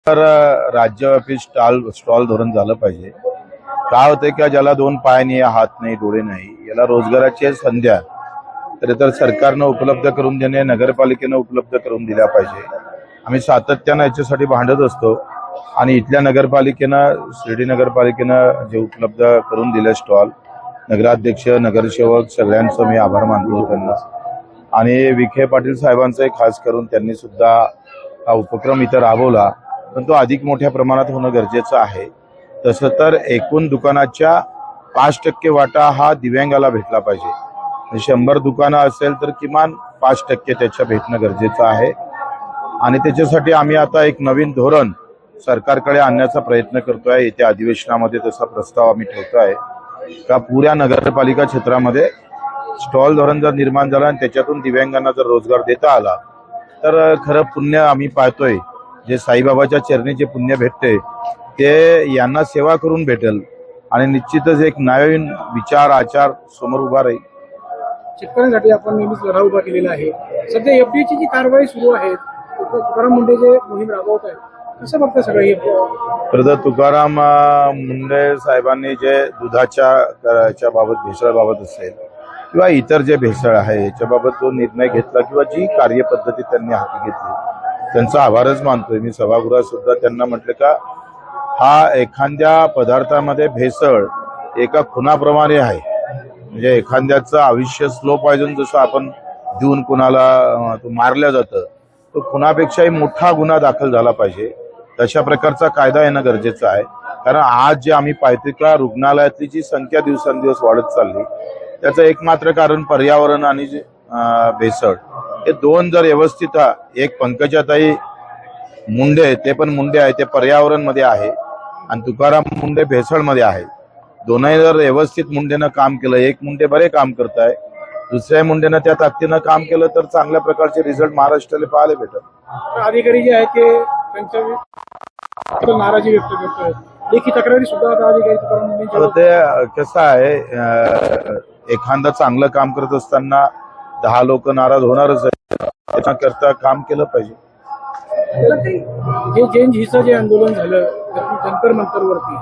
तर राज्यव्यापी स्टॉल धोरण झालं पाहिजे। काय होतंय की ज्याला दोन पाय नाही, हात नाही, डोळे नाही, याला रोजगाराची संध्या तर सरकारनं उपलब्ध करून देणे, नगरपालिकेनं उपलब्ध करून दिल्या पाहिजे। आम्ही सातत्यानं याच्यासाठी भांडत असतो आणि इथल्या नगरपालिकेनं, शिर्डी नगरपालिकेनं जे उपलब्ध करून दिले स्टॉल, नगराध्यक्ष, नगरसेवक सगळ्यांचं मी आभार मानतो त्यांना। आणि विखे पाटील साहेबांचं खास करून त्यांनी सुद्धा हा उपक्रम इथं राबवला, पण तो अधिक मोठ्या प्रमाणात होणं गरजेचं आहे। तसं तर एकूण दुकानाच्या 5% वाटा हा दिव्यांगाला भेटला पाहिजे। 100 दुकानं असेल तर किमान 5% त्याच्या भेटणं गरजेचं आहे। आणि त्याच्यासाठी आम्ही आता एक नवीन धोरण सरकारकडे आणण्याचा प्रयत्न करतोय। येत्या अधिवेशनामध्ये तसा प्रस्ताव आम्ही ठेवतोय का पुऱ्या नगरपालिका क्षेत्रामध्ये स्टॉल धोरण जर निर्माण झालं आणि त्याच्यातून दिव्यांगांना जर रोजगार देता आला तर खरं पुण्य आम्ही पाहतोय। जे साईबाबाच्या चरणी जे पुण्य भेटते ते यांना सेवा करून भेटेल आणि निश्चितच एक नवीन विचार आचार समोर उभा राहील। शेतकऱ्यांसाठी आपण नेहमीच लढा उभा केलेला आहे। सध्या एफडीची जी कारवाई सुरू आहे, तुकाराम मुंडे जे मोहीम राबवत आहेत, कसं बघतं सगळं हे? तर तुकाराम मुंडे साहेबांनी जे दुधाच्या बाबत, भेसळबाबत असेल किंवा इतर जे भेसळ आहे याच्याबाबत जो निर्णय घेतला किंवा जी कार्यपद्धती त्यांनी हाती घेतली त्यांचा आभारच मानतोय मी। सभागृहात सुद्धा त्यांना म्हटलं का हा एखाद्या पदार्थामध्ये भेसळ एका खुनाप्रमाणे आहे। म्हणजे एखाद्याचं आयुष्य स्लो पॉयझन जसं आपण देऊन कुणाला मारलं जातं, तो खुनापेक्षाही मोठा गुन्हा दाखल झाला पाहिजे। तशा प्रकारचा कायदा येणं गरजेचं आहे। कारण आज जे आम्ही पाहतोय का रुग्णालयातली जी संख्या दिवसेंदिवस वाढत चालली त्याचं एकमात्र कारण पर्यावरण आणि भेसळ, हे दोन जर व्यवस्थित, एक पंकजाताई मुंडे ते पण मुंडे आहे, ते पर्यावरण मध्ये आहे आणि तुकाराम मुंडे भेसळ मध्ये आहे। दोनही जर व्यवस्थित मुंडेनं काम केलं, एक मुंडे बरे काम करताय, दुसऱ्या मुंडेनं त्या ताकदीनं काम केलं तर चांगल्या प्रकारचे रिझल्ट महाराष्ट्राला पाहायला भेटत। अधिकारी जे आहेत ते त्यांच्या नाराजी व्यक्त करतात, लेखी तक्रारी सुद्धा आता अधिकारी तुकाराम मुंडेंच्या। ते कसं आहे, एखादं चांगलं काम करत असताना 10 लोक नाराज होणारच आहे, त्याच्याकरता काम केलं पाहिजे। हे जैन हिचं जे आंदोलन झालं जंतर मंतरवरती,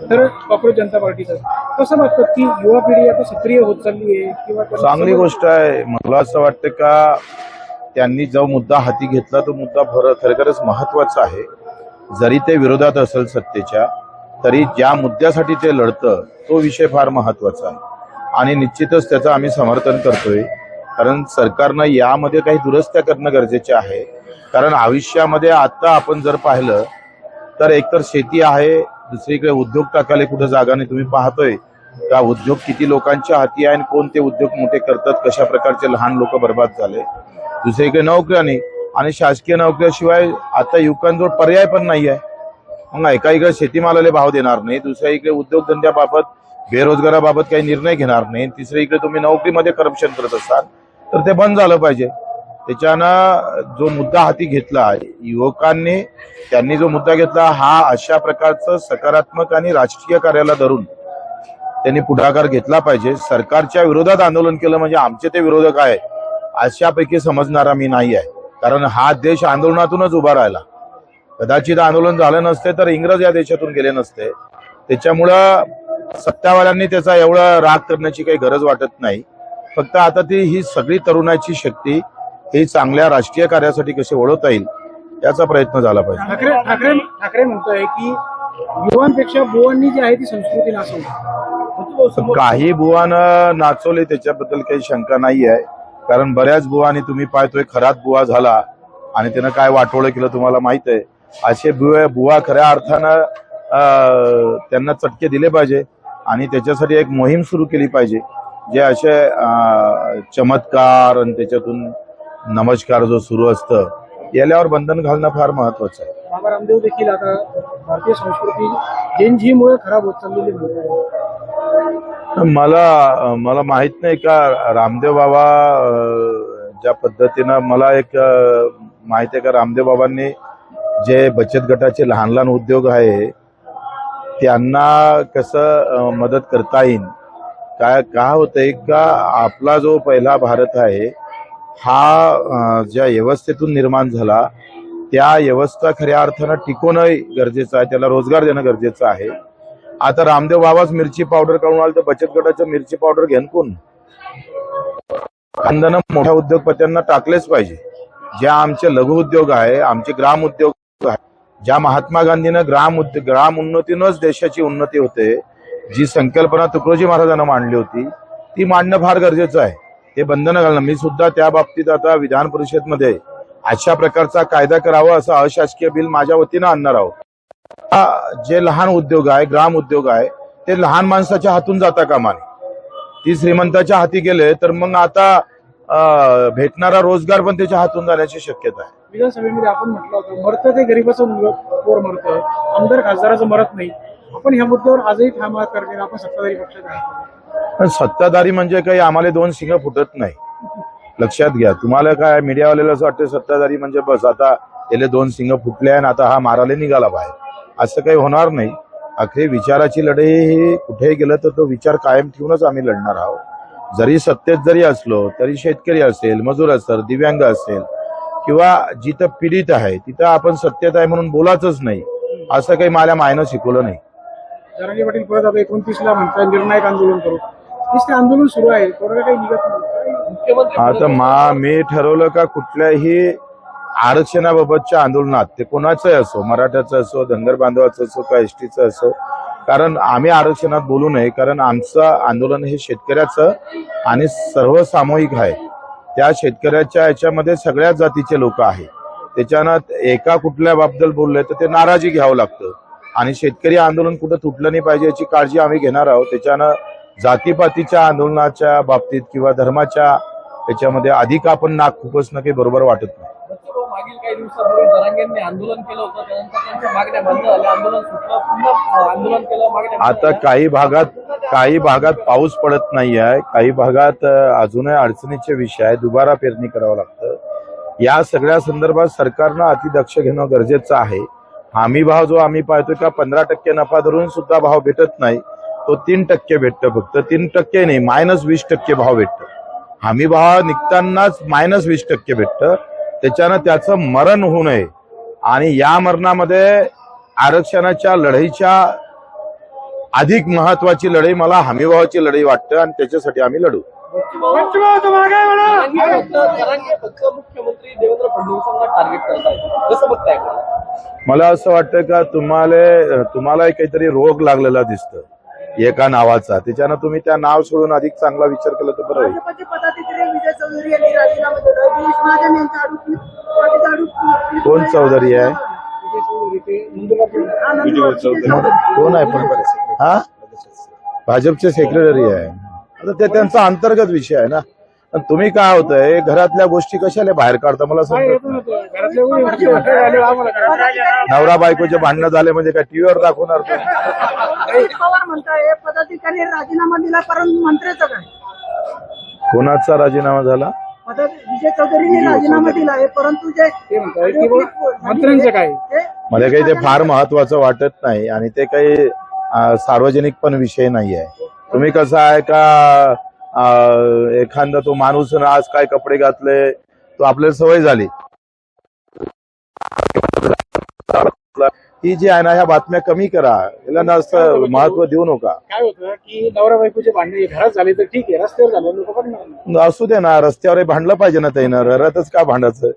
तर काँग्रेस जनता पार्टीचं कसं बघतात की युवा पिढी आता सक्रिय होत चालली आहे किंवा चांगली गोष्ट आहे। मला असं वाटतं का त्यांनी जो मुद्दा हाती घेतला तो मुद्दा खरोखरच महत्वाचा आहे। जरी ते विरोधात असेल सत्तेच्या, तरी ज्या मुद्द्यासाठी ते लढतं तो विषय फार महत्वाचा आहे आणि निश्चितच त्याचं आम्ही समर्थन करतोय। कारण सरकारनं यामध्ये काही दुरुस्त्या करणं गरजेचे आहे। कारण आयुष्यामध्ये आता आपण जर पाहिलं तर एकतर शेती आहे, दुसरीकडे उद्योग टाकायला कुठं जागा नाही। तुम्ही पाहतोय का उद्योग किती लोकांच्या हाती आहे आणि कोणते उद्योग मोठे करतात, कशा प्रकारचे लहान लोक बर्बाद झाले। दुसरीकडे नोकऱ्या नाही आणि शासकीय नोकऱ्याशिवाय आता युवकांजवळ पर्याय पण नाही आहे। मग एका इकडे शेतीमालाला भाव देणार नाही, दुसऱ्या इकडे उद्योगधंद्याबाबत, बेरोजगाराबाबत काही निर्णय घेणार नाही, तिसऱ्या इकडे तुम्ही नोकरीमध्ये करप्शन करत असाल तर ते बंद झालं पाहिजे। त्याच्यानं जो मुद्दा हाती घेतला युवकांनी, त्यांनी जो मुद्दा घेतला हा अशा प्रकारचं सकारात्मक आणि राजकीय कार्याला धरून त्यांनी पुढाकार घेतला पाहिजे। सरकारच्या विरोधात आंदोलन केलं म्हणजे आमचे ते विरोधक आहे अशापैकी समजणारा मी नाही आहे। कारण हा देश आंदोलनातूनच उभा राहिला, कदाचित आंदोलन झालं नसते तर इंग्रज या देशातून गेले नसते। त्याच्यामुळं सत्तावाल्यांनी त्याचा एवढा राग करण्याची काही गरज वाटत नाही। फक्त आता ती ही सगळी तरुणाची शक्ती ही चांगल्या राजकीय कार्यासाठी कशी वळवता येईल याचा प्रयत्न झाला पाहिजे। ठाकरे म्हणतोय की युवांपेक्षा बुवांनी जी आहे ती संस्कृती नाचवली। काही बुवानं नाचवली त्याच्याबद्दल काही शंका नाही आहे। कारण बऱ्याच बुवांनी तुम्ही पाहतोय खरात बुवा झाला आणि त्यानं काय वाटोळं केलं तुम्हाला माहित आहे। असे बुवा खऱ्या अर्थानं त्यांना चटके दिले पाहिजे आणि त्याच्यासाठी एक मोहीम सुरू केली पाहिजे। जे असे चमत्कार आणि त्याच्यातून नमस्कार जो सुरू असतं याल्यावर बंधन घालणं फार महत्वाचं आहे। बाबा रामदेव देखील आता भारतीय संस्कृती जैनजीमुळे खराब होत चाललेली म्हणतात। मला माहित नाही का रामदेव बाबा ज्या पद्धतीनं, मला एक माहित आहे का रामदेव बाबांनी जे बचत गटाचे लहान लहान उद्योग आहे त्यांना कसं मदत करता येईल। काय होतंय का आपला जो पहिला भारत आहे हा ज्या व्यवस्थेतून निर्माण झाला त्या व्यवस्था खऱ्या अर्थानं टिकवणं गरजेचं आहे, त्याला रोजगार देणं गरजेचं आहे. आता रामदेव बाबाच मिरची पावडर काढून आलं तर बचत गटाचं मिरची पावडर घेऊन कोण? खांदानं मोठ्या उद्योगपत्यांना टाकलेच पाहिजे. ज्या आमचे लघु उद्योग आहे, आमचे ग्राम उद्योग आहे, ज्या महात्मा गांधीनं ग्राम उन्नतीनंच देशाची उन्नती होते, जी संकल्पना तुकडोजी महाराजांना मांडली होती ती मांडणं फार गरजेचं आहे. ते बंधनं घालणं. मी सुद्धा त्या बाबतीत आता विधान परिषदमध्ये अशा प्रकारचा कायदा करावा असं अशासकीय बिल माझ्या वतीनं आणणार आहोत. जे लहान उद्योग आहे, ग्राम उद्योग आहे, ते लहान माणसाच्या हातून जाता कामा नये. ती श्रीमंताच्या हाती गेले तर मग आता भेटणारा रोजगार पण त्याच्या हातून जाण्याची शक्यता आहे. विधानसभेमध्ये आपण म्हटलं होतं मरतं ते गरीबाचं मुलगा पोर मरतं, आमदार खासदाराचं मरत नाही. आपण ह्या मुद्द्यावर आजही ठाम आहात कारण आपण सत्ताधारी पक्षात आहे. पण सत्ताधारी म्हणजे काही आम्हाला दोन सिंह फुटत नाही. लक्षात घ्या. तुम्हाला काय मीडियावाल्याला असं वाटतं सत्ताधारी म्हणजे बस आता त्याला दोन सिंह फुटले आणि आता हा मारायला निघाला बाहेर. असं काही होणार नाही. अखेर विचाराची लढाई ही कुठेही गेलं तर तो विचार कायम ठेवूनच आम्ही लढणार आहोत. जरी सत्तेत जरी असलो तरी शेतकरी असेल, मजूर असेल, दिव्यांग असेल किंवा जिथं पीडित आहे तिथं आपण सत्तेत आहे म्हणून बोलायचंच नाही, असं काही मला मायनं शिकवलं नाही. जरांगे पाटील परत आता 29ला म्हणतात निर्णायक आंदोलन करू. ते आंदोलन सुरू आहे, कोणाला काही निघत नाही. आता मी ठरवलं का कुठल्याही आरक्षणाबाबतच्या आंदोलनात ते कोणाचंही असो, मराठ्याचं असो, धनगर बांधवाचं असो का एसटीचं असो, कारण आम्ही आरक्षणात बोलू नये. कारण आमचं आंदोलन हे शेतकऱ्याचं आणि सर्वसामूहिक आहे. त्या शेतकऱ्याच्या याच्यामध्ये सगळ्याच जातीचे लोक आहेत. त्याच्यानं एका कुठल्या बाबद्दल बोलले तर ते नाराजी घ्यावं लागतं आणि शेतकरी आंदोलन कुठं तुटलं नाही पाहिजे याची काळजी आम्ही घेणार आहोत. त्याच्यानं जातीपातीच्या आंदोलनाच्या बाबतीत किंवा धर्माच्या त्याच्यामध्ये अधिक आपण नाक खुपसणं काही बरोबर वाटत नाही. मागील काही दिवसापूर्वी जरांगेंनी आंदोलन केलं होतं, त्यानंतर त्यांच्या मागण्या बंद झाल्या, आंदोलन सुटलं, पुन्हा आंदोलन केलं, मागण्या आता काही भागात पाऊस पडत नाही आहे, काही भागात अजूनही अडचणीचे विषय आहे, दुबारा पेरणी करावं लागतं. या सगळ्या संदर्भात सरकारनं अतिदक्ष घेणं गरजेचं आहे. हमी भाव जो आम्ही पाहतोय का 15% नफा धरून सुद्धा भाव भेटत नाही, तो 3% भेटतं. फक्त 3% नाही, -20% भाव भेटतं. हमी भाव निघतानाच -20% भेटतं. त्याच्यानं त्याचं मरण होऊ नये आणि या मरणामध्ये आरक्षणाच्या लढाईच्या अधिक महत्वाची लढाई मला हमीभावाची लढाई वाटतं आणि त्याच्यासाठी आम्ही लढू. जरांगे फक्त मुख्यमंत्री देवेंद्र फडणवीसांना टार्गेट करतात, कसं बघताय? मला असं वाटतं का तुम्हाला काहीतरी रोग लागलेला दिसतं एका नावाचा, त्याच्यानं तुम्ही त्या नाव सोडून अधिक चांगला विचार केला तर बरं होईल. कोण चौधरी आहे? कोण आहे पण? हा, भाजपचे सेक्रेटरी आहे. आता ते त्यांचा अंतर्गत विषय आहे ना. तुम्ही काय होतंय घरातल्या गोष्टी कशाला बाहेर काढता मला समजत नाही. नवरा बायकोचे भांडणं झाले म्हणजे काय टीव्हीवर दाखवणार? पवार म्हणताय पदाधिकारी राजीनामा दिला, परंतु मंत्र्याचं काय? कोणाचा राजीनामा झाला? विजय चौधरीने राजीनामा दिला आहे, परंतु जे मंत्र्यांचं काय? मला काही ते फार महत्वाचं वाटत नाही आणि ते काही सार्वजनिक पण विषय नाही आहे. तुम्ही कसं आहे का एखादा तो माणूस आज काय कपडे घातले तो आपल्याला सवय झाली, ही जी आहे ना ह्या बातम्या कमी करा, याला जास्त महत्व देऊ नका. काय होतं की नवरा बायकोचे भांडणे घरात झाले तर ठीक आहे, रस्त्यावर झाले लोक पण असू दे ना, रस्त्यावर भांडलं पाहिजे ना, त्यानं घरातच का भांडायचं?